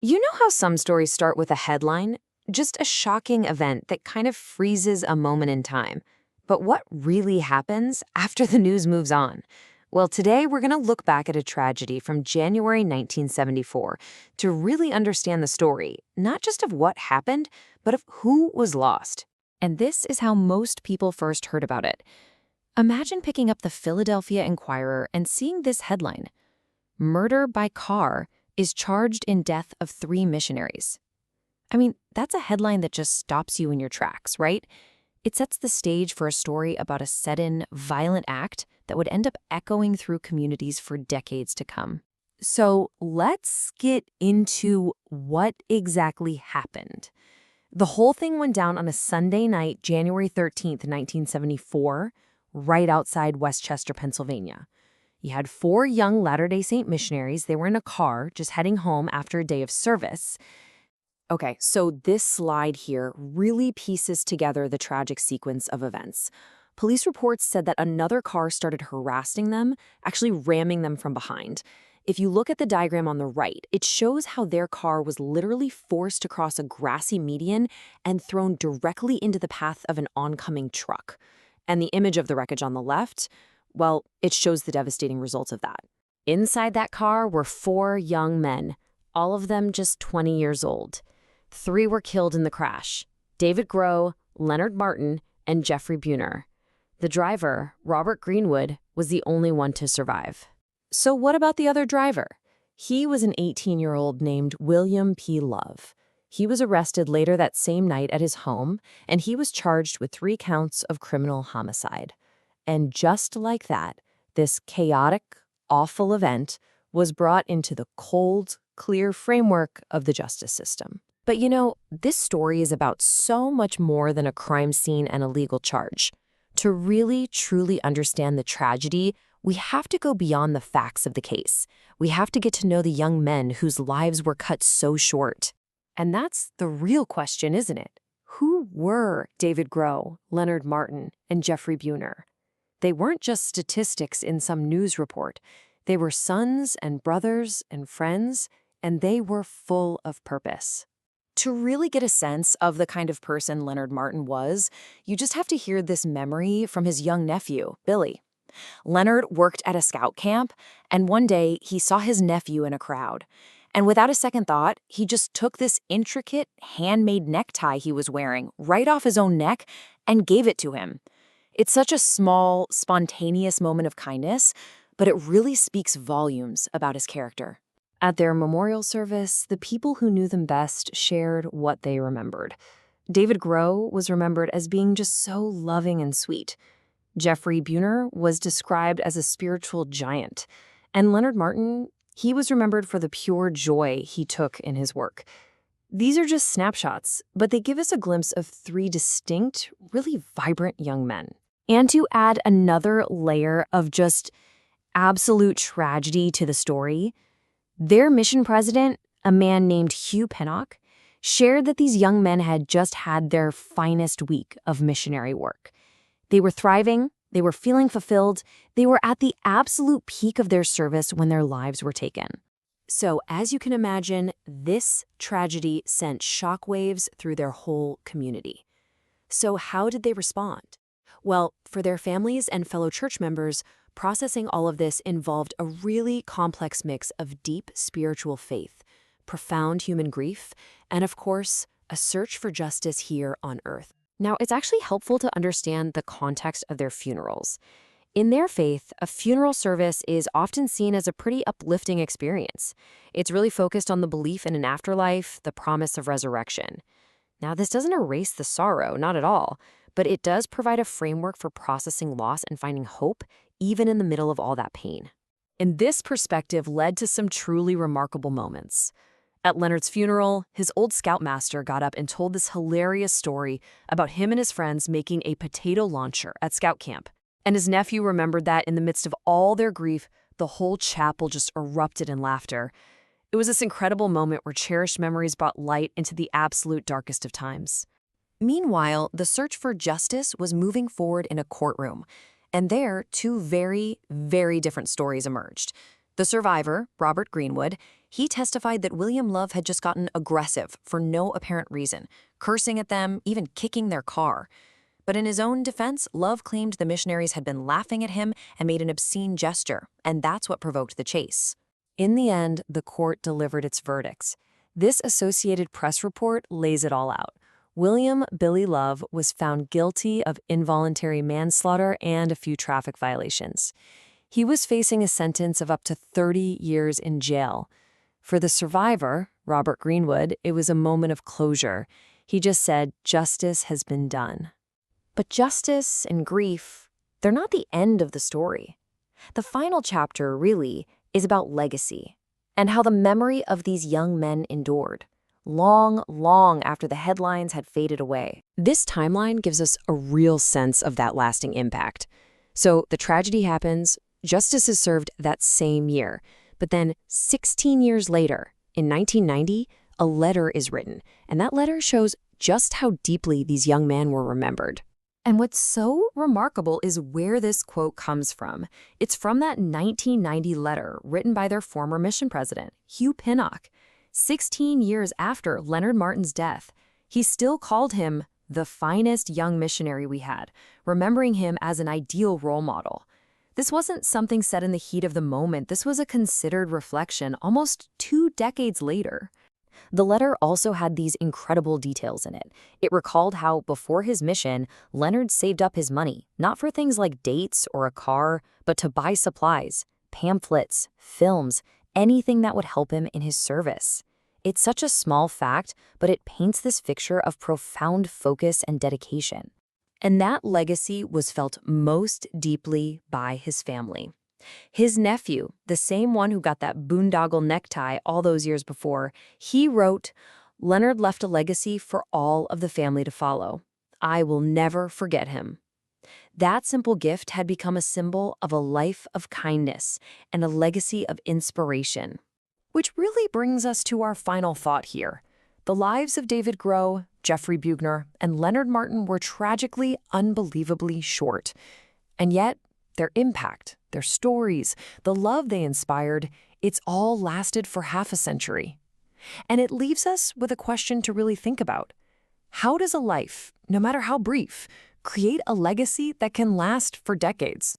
You know how some stories start with a headline? Just a shocking event that kind of freezes a moment in time. But what really happens after the news moves on? Well, today we're going to look back at a tragedy from January 1974 to really understand the story, not just of what happened, but of who was lost. And this is how most people first heard about it. Imagine picking up the Philadelphia Inquirer and seeing this headline: Murder by car is charged in death of 3 missionaries. I mean, that's a headline that just stops you in your tracks, right? It sets the stage for a story about a sudden, violent act that would end up echoing through communities for decades to come. So let's get into what exactly happened. The whole thing went down on a Sunday night, January 13th, 1974, right outside Westchester, Pennsylvania. You had 4 young Latter-day Saint missionaries. They were in a car just heading home after a day of service. Okay, so this slide here really pieces together the tragic sequence of events. Police reports said that another car started harassing them, actually ramming them from behind. If you look at the diagram on the right, it shows how their car was literally forced to cross a grassy median and thrown directly into the path of an oncoming truck. And the image of the wreckage on the left, well, it shows the devastating results of that. Inside that car were 4 young men, all of them just 20 years old. 3 were killed in the crash: David Groh, Leonard Martin, and Jeffrey Buhner. The driver, Robert Greenwood, was the only one to survive. So what about the other driver? He was an 18-year-old named William P. Love. He was arrested later that same night at his home, and he was charged with 3 counts of criminal homicide. And just like that, this chaotic, awful event was brought into the cold, clear framework of the justice system. But you know, this story is about so much more than a crime scene and a legal charge. To really, truly understand the tragedy, we have to go beyond the facts of the case. We have to get to know the young men whose lives were cut so short. And that's the real question, isn't it? Who were David Groh, Leonard Martin, and Jeffrey Buhner? They weren't just statistics in some news report. They were sons and brothers and friends, and they were full of purpose. To really get a sense of the kind of person Leonard Martin was, you just have to hear this memory from his young nephew, Billy. Leonard worked at a scout camp, and one day he saw his nephew in a crowd. And without a second thought, he just took this intricate, handmade necktie he was wearing right off his own neck and gave it to him. It's such a small, spontaneous moment of kindness, but it really speaks volumes about his character. At their memorial service, the people who knew them best shared what they remembered. David Groh was remembered as being just so loving and sweet. Jeffrey Buhner was described as a spiritual giant. And Leonard Martin, he was remembered for the pure joy he took in his work. These are just snapshots, but they give us a glimpse of 3 distinct, really vibrant young men. And to add another layer of just absolute tragedy to the story, their mission president, a man named Hugh Pennock, shared that these young men had just had their finest week of missionary work. They were thriving, they were feeling fulfilled, they were at the absolute peak of their service when their lives were taken. So, as you can imagine, this tragedy sent shockwaves through their whole community. So how did they respond? Well, for their families and fellow church members, processing all of this involved a really complex mix of deep spiritual faith, profound human grief, and of course, a search for justice here on earth. Now, it's actually helpful to understand the context of their funerals. In their faith, a funeral service is often seen as a pretty uplifting experience. It's really focused on the belief in an afterlife, the promise of resurrection. Now, this doesn't erase the sorrow, not at all, but it does provide a framework for processing loss and finding hope, even in the middle of all that pain. And this perspective led to some truly remarkable moments. At Leonard's funeral, his old scoutmaster got up and told this hilarious story about him and his friends making a potato launcher at scout camp. And his nephew remembered that in the midst of all their grief, the whole chapel just erupted in laughter. It was this incredible moment where cherished memories brought light into the absolute darkest of times. Meanwhile, the search for justice was moving forward in a courtroom. And there, 2 very, very different stories emerged. The survivor, Robert Greenwood, he testified that William Love had just gotten aggressive for no apparent reason, cursing at them, even kicking their car. But in his own defense, Love claimed the missionaries had been laughing at him and made an obscene gesture, and that's what provoked the chase. In the end, the court delivered its verdicts. This Associated Press report lays it all out. William Billy Love was found guilty of involuntary manslaughter and a few traffic violations. He was facing a sentence of up to 30 years in jail. For the survivor, Robert Greenwood, it was a moment of closure. He just said, "Justice has been done." But justice and grief, they're not the end of the story. The final chapter, really, is about legacy and how the memory of these young men endured, long, long after the headlines had faded away. This timeline gives us a real sense of that lasting impact. So the tragedy happens, justice is served that same year, but then 16 years later, in 1990, a letter is written, and that letter shows just how deeply these young men were remembered. And what's so remarkable is where this quote comes from. It's from that 1990 letter written by their former mission president, Hugh Pinnock. 16 years after Leonard Martin's death, he still called him the finest young missionary we had, remembering him as an ideal role model. This wasn't something said in the heat of the moment. This was a considered reflection almost 2 decades later. The letter also had these incredible details in it. It recalled how, before his mission, Leonard saved up his money, not for things like dates or a car, but to buy supplies, pamphlets, films, anything that would help him in his service. It's such a small fact, but it paints this picture of profound focus and dedication. And that legacy was felt most deeply by his family. His nephew, the same one who got that boondoggle necktie all those years before, he wrote, "Leonard left a legacy for all of the family to follow. I will never forget him." That simple gift had become a symbol of a life of kindness and a legacy of inspiration. Which really brings us to our final thought here. The lives of David Groh, Jeffrey Bugner, and Leonard Martin were tragically, unbelievably short. And yet, their impact, their stories, the love they inspired, it's all lasted for half a century. And it leaves us with a question to really think about. How does a life, no matter how brief, create a legacy that can last for decades?